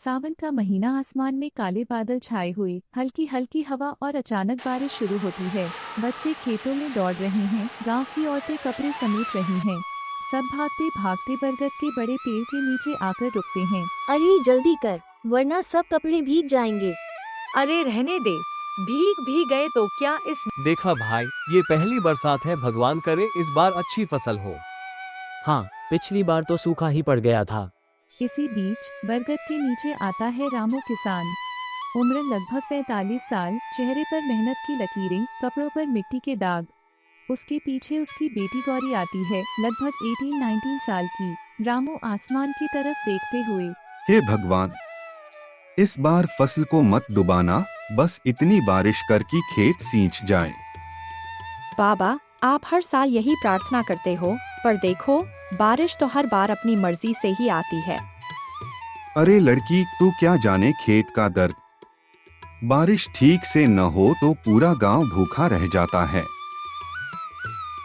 सावन का महीना, आसमान में काले बादल छाए हुए, हल्की हल्की हवा और अचानक बारिश शुरू होती है। बच्चे खेतों में दौड़ रहे हैं, गांव की औरतें कपड़े समेट रही हैं। सब भागते भागते बरगद के बड़े पेड़ के नीचे आकर रुकते हैं। अरे जल्दी कर, वरना सब कपड़े भीग जाएंगे। अरे रहने दे, भीग भी गए तो क्या इस देखा भाई, ये पहली बरसात है, भगवान करे इस बार अच्छी फसल हो। हाँ, पिछली बार तो सूखा ही पड़ गया था। इसी बीच बरगद के नीचे आता है रामू किसान। उम्र लगभग 45 साल, चेहरे पर मेहनत की लकीरें, कपड़ों पर मिट्टी के दाग। उसके पीछे उसकी बेटी गौरी आती है, लगभग 18-19 साल की। रामू आसमान की तरफ देखते हुए, हे भगवान, इस बार फसल को मत डुबाना, बस इतनी बारिश कर कि खेत सींच जाए। बाबा, आप हर साल यही प्रार्थना करते हो, पर देखो बारिश तो हर बार अपनी मर्जी से ही आती है। अरे लड़की, तू क्या जाने खेत का दर्द। बारिश ठीक से न हो तो पूरा गांव भूखा रह जाता है।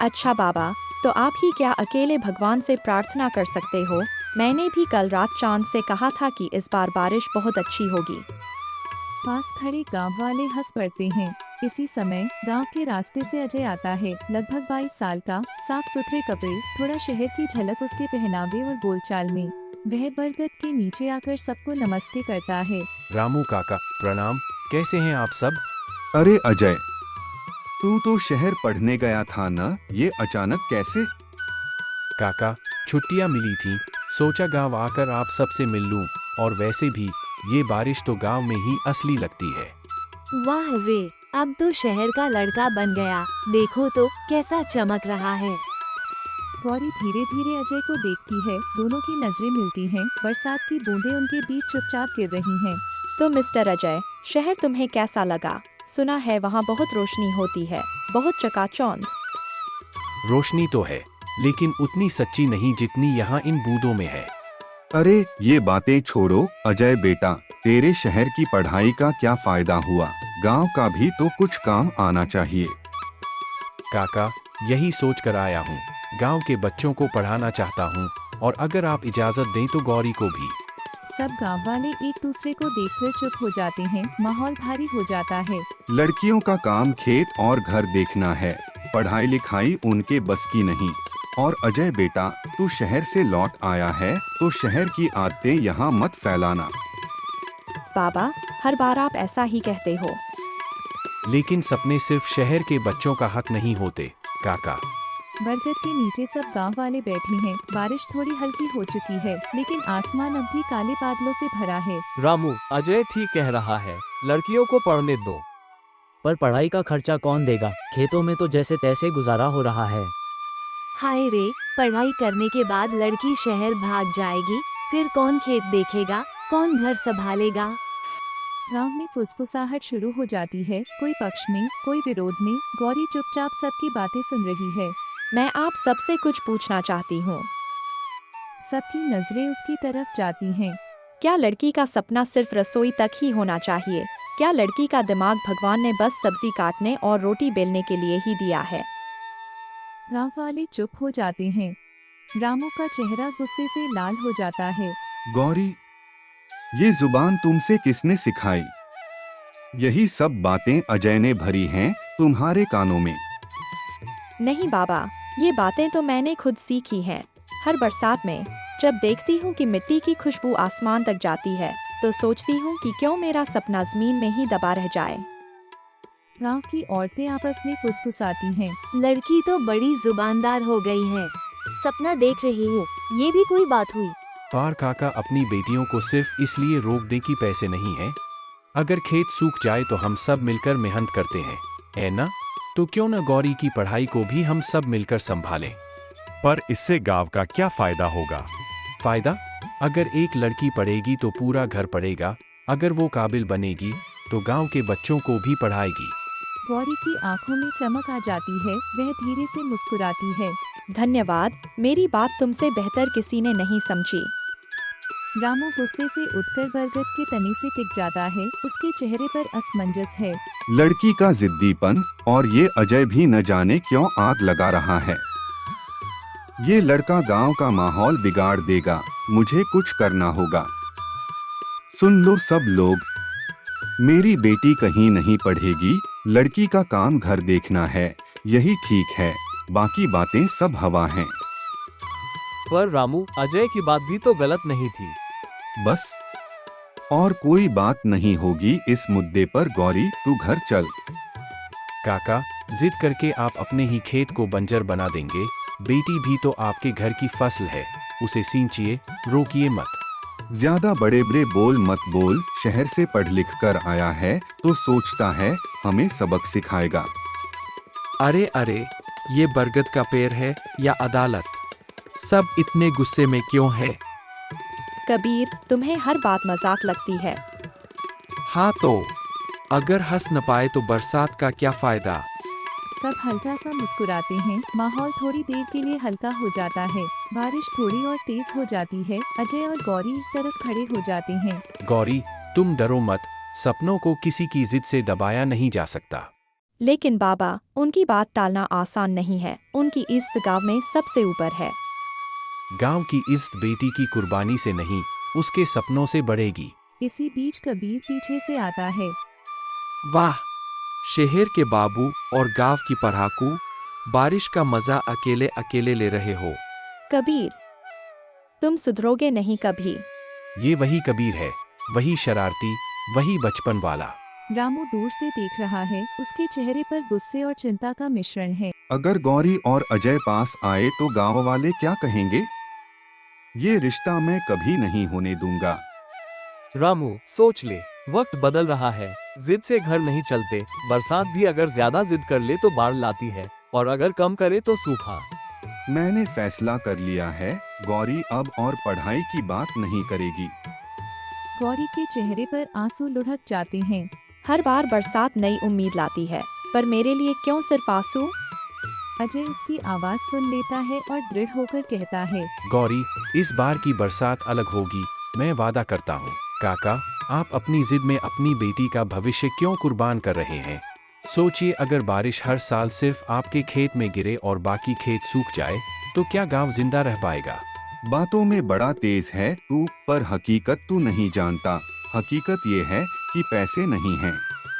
अच्छा बाबा, तो आप ही क्या अकेले भगवान से प्रार्थना कर सकते हो? मैंने भी कल रात चांद से कहा था कि इस बार बारिश बहुत अच्छी होगी। पास खड़े गांव वाले हंस पड़ते हैं। इसी समय गांव के रास्ते से अजय आता है, लगभग 22 साल का, साफ सुथरे कपड़े, थोड़ा शहर की झलक उसके पहनावे और बोलचाल में। वह बरगद के नीचे आकर सबको नमस्ते करता है। रामू काका प्रणाम, कैसे हैं आप सब? अरे अजय, तू तो शहर पढ़ने गया था न, ये अचानक कैसे? काका, छुट्टियां मिली थी, सोचा गांव आकर आप सबसे मिल लूं, और वैसे भी ये बारिश तो गांव में ही असली लगती है। वाह रे, अब तो शहर का लड़का बन गया, देखो तो कैसा चमक रहा है। गौरी धीरे धीरे अजय को देखती है, दोनों की नजरें मिलती हैं। बरसात की बूंदें उनके बीच चुपचाप गिर रही हैं। तो मिस्टर अजय, शहर तुम्हें कैसा लगा? सुना है वहाँ बहुत रोशनी होती है, बहुत चकाचौंध। रोशनी तो है, लेकिन उतनी सच्ची नहीं जितनी यहाँ इन बूंदों में है। अरे ये बातें छोड़ो अजय बेटा, तेरे शहर की पढ़ाई का क्या फायदा हुआ? गांव का भी तो कुछ काम आना चाहिए। काका, यही सोच कर आया हूँ, गांव के बच्चों को पढ़ाना चाहता हूँ, और अगर आप इजाजत दें तो गौरी को भी। सब गांव वाले एक दूसरे को देखकर चुप हो जाते हैं। माहौल भारी हो जाता है। लड़कियों का काम खेत और घर देखना है, पढ़ाई लिखाई उनके बस की नहीं। और अजय बेटा, तू शहर से लौट आया है तो शहर की आदतें यहाँ मत फैलाना। बाबा, हर बार आप ऐसा ही कहते हो। लेकिन सपने सिर्फ शहर के बच्चों का हक नहीं होते काका। बरगद के नीचे सब गांव वाले बैठे हैं। बारिश थोड़ी हल्की हो चुकी है, लेकिन आसमान अब भी काले बादलों से भरा है। रामू, अजय ठीक कह रहा है, लड़कियों को पढ़ने दो। पर पढ़ाई का खर्चा कौन देगा? खेतों में तो जैसे तैसे गुजारा हो रहा है। हाय रे, पढ़ाई करने के बाद लड़की शहर भाग जाएगी, फिर कौन खेत देखेगा, कौन घर संभालेगा? गांव में फुसफुसाहट शुरू हो जाती है, कोई पक्ष में, कोई विरोध में। गौरी चुपचाप सबकी बातें सुन रही है। मैं आप सबसे कुछ पूछना चाहती हूँ। सबकी नजरें उसकी तरफ जाती हैं। क्या लड़की का सपना सिर्फ रसोई तक ही होना चाहिए? क्या लड़की का दिमाग भगवान ने बस सब्जी काटने और रोटी बेलने के लिए ही दिया है? गांव वाले चुप हो जाते हैं। रामू का चेहरा गुस्से से लाल हो जाता है। गौरी, ये जुबान तुमसे किसने सिखाई? यही सब बातें अजय ने भरी हैं तुम्हारे कानों में। नहीं बाबा, ये बातें तो मैंने खुद सीखी हैं। हर बरसात में जब देखती हूँ कि मिट्टी की खुशबू आसमान तक जाती है, तो सोचती हूँ कि क्यों मेरा सपना जमीन में ही दबा रह जाए। गांव की औरतें आपस में फुसफुसाती हैं। लड़की तो बड़ी जुबानदार हो गई है, सपना देख रही हूँ, ये भी कोई बात हुई? पर काका, अपनी बेटियों को सिर्फ इसलिए रोक दे कि पैसे नहीं है। अगर खेत सूख जाए तो हम सब मिलकर मेहनत करते हैं, है ना? तो क्यों न गौरी की पढ़ाई को भी हम सब मिलकर संभालें। पर इससे गांव का क्या फायदा होगा? फायदा? अगर एक लड़की पढ़ेगी तो पूरा घर पढ़ेगा, अगर वो काबिल बनेगी तो गांव के बच्चों को भी पढ़ाएगी। गौरी की आंखों में चमक आ जाती है, वह धीरे से मुस्कुराती है। धन्यवाद, मेरी बात तुमसे बेहतर किसी ने नहीं समझी। रामू गुस्से से उठकर बरगद के तने से टिक जाता है, उसके चेहरे पर असमंजस है। लड़की का जिद्दीपन, और ये अजय भी न जाने क्यों आग लगा रहा है। ये लड़का गांव का माहौल बिगाड़ देगा, मुझे कुछ करना होगा। सुन लो सब लोग, मेरी बेटी कहीं नहीं पढ़ेगी, लड़की का काम घर देखना है, यही ठीक है, बाकी बातें सब हवा हैं। पर रामू, अजय की बात भी तो गलत नहीं थी। बस और कोई बात नहीं होगी इस मुद्दे पर। गौरी तू घर चल। काका, जिद करके आप अपने ही खेत को बंजर बना देंगे। बेटी भी तो आपके घर की फसल है, उसे सींचिए, रोकिए मत। ज्यादा बड़े बड़े बोल मत बोल। शहर से पढ़ लिख कर आया है तो सोचता है हमें सबक सिखाएगा। अरे अरे, ये बरगद का पेड़ है या अदालत? सब इतने गुस्से में क्यों है? कबीर, तुम्हें हर बात मजाक लगती है। हाँ तो अगर हंस न पाए तो बरसात का क्या फायदा? सब हल्का सा मुस्कुराते हैं। माहौल थोड़ी देर के लिए हल्का हो जाता है। बारिश थोड़ी और तेज हो जाती है। अजय और गौरी एक तरफ खड़े हो जाते हैं। गौरी, तुम डरो मत, सपनों को किसी की जिद से दबाया नहीं जा सकता। लेकिन बाबा, उनकी बात टालना आसान नहीं है। उनकी इज्जत गांव में सबसे ऊपर है। गांव की इज्जत बेटी की कुर्बानी से नहीं, उसके सपनों से बढ़ेगी। इसी बीच कबीर पीछे से आता है। वाह, शहर के बाबू और गांव की पढ़ाकू, बारिश का मजा अकेले अकेले ले रहे हो। कबीर, तुम सुधरोगे नहीं कभी। ये वही कबीर है, वही शरारती, वही बचपन वाला। रामू दूर से देख रहा है। उसके चेहरे पर गुस्से और चिंता का मिश्रण है। अगर गौरी और अजय पास आए तो गांव वाले क्या कहेंगे? ये रिश्ता मैं कभी नहीं होने दूंगा। रामू, सोच ले, वक्त बदल रहा है। जिद से घर नहीं चलते। बरसात भी अगर ज्यादा जिद कर ले तो बाढ़ लाती है, और अगर कम करे तो सूखा। मैंने फैसला कर लिया है, गौरी अब और पढ़ाई की बात नहीं करेगी। गौरी के चेहरे पर आंसू लुढ़क जाते हैं। हर बार बरसात नई उम्मीद लाती है, पर मेरे लिए क्यों सिर्फ आंसू? अजय उसकी आवाज सुन लेता है और दृढ़ होकर कहता है, गौरी, इस बार की बरसात अलग होगी, मैं वादा करता हूँ। काका, आप अपनी जिद में अपनी बेटी का भविष्य क्यों कुर्बान कर रहे हैं? सोचिए, अगर बारिश हर साल सिर्फ आपके खेत में गिरे और बाकी खेत सूख जाए तो क्या गांव जिंदा रह पाएगा? बातों में बड़ा तेज है तू, पर हकीकत तू नहीं जानता। हकीकत ये है कि पैसे नहीं हैं।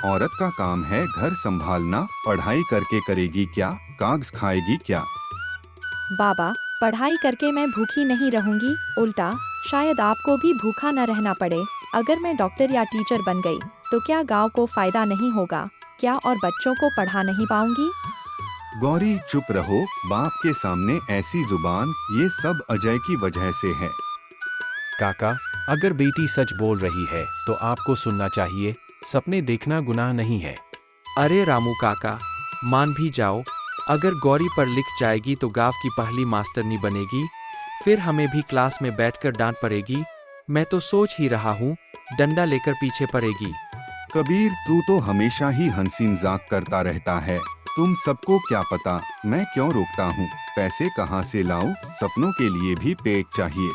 औरत का काम है घर संभालना। पढ़ाई करके करेगी क्या? कागज खाएगी क्या? बाबा, पढ़ाई करके मैं भूखी नहीं रहूंगी, उल्टा शायद आपको भी भूखा न रहना पड़े। अगर मैं डॉक्टर या टीचर बन गई तो क्या गांव को फायदा नहीं होगा? क्या और बच्चों को पढ़ा नहीं पाऊंगी? गौरी चुप रहो, बाप के सामने ऐसी जुबान, ये सब अजय की वजह से है। काका, अगर बेटी सच बोल रही है तो आपको सुनना चाहिए। सपने देखना गुनाह नहीं है। अरे रामू काका, मान भी जाओ, अगर गौरी पढ़ लिख जाएगी तो गांव की पहली मास्टरनी बनेगी, फिर हमें भी क्लास में बैठकर डांट पड़ेगी। मैं तो सोच ही रहा हूँ, डंडा लेकर पीछे पड़ेगी। कबीर, तू तो हमेशा ही हंसी मजाक करता रहता है। तुम सबको क्या पता मैं क्यों रोकता हूँ? पैसे कहाँ से लाऊं? सपनों के लिए भी पेट चाहिए।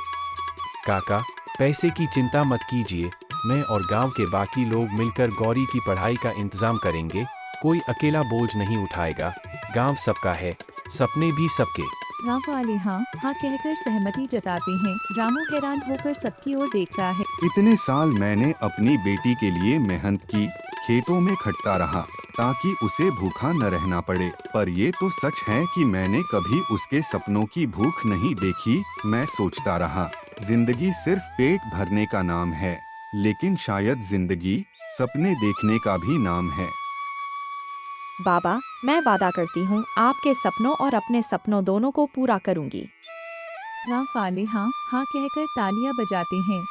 काका, पैसे की चिंता मत कीजिए, मैं और गांव के बाकी लोग मिलकर गौरी की पढ़ाई का इंतजाम करेंगे। कोई अकेला बोझ नहीं उठाएगा। गांव सबका है, सपने भी सबके। गांव वाले हाँ हाँ कहकर सहमति जताते हैं। रामू हैरान होकर सबकी ओर देखता है। इतने साल मैंने अपनी बेटी के लिए मेहनत की, खेतों में खटता रहा ताकि उसे भूखा न रहना पड़े। पर ये तो सच है कि मैंने कभी उसके सपनों की भूख नहीं देखी। मैं सोचता रहा जिंदगी सिर्फ पेट भरने का नाम है, लेकिन शायद जिंदगी सपने देखने का भी नाम है। बाबा, मैं वादा करती हूँ आपके सपनों और अपने सपनों दोनों को पूरा करूँगी। गांव वाले हाँ हाँ कहकर तालियां बजाते हैं।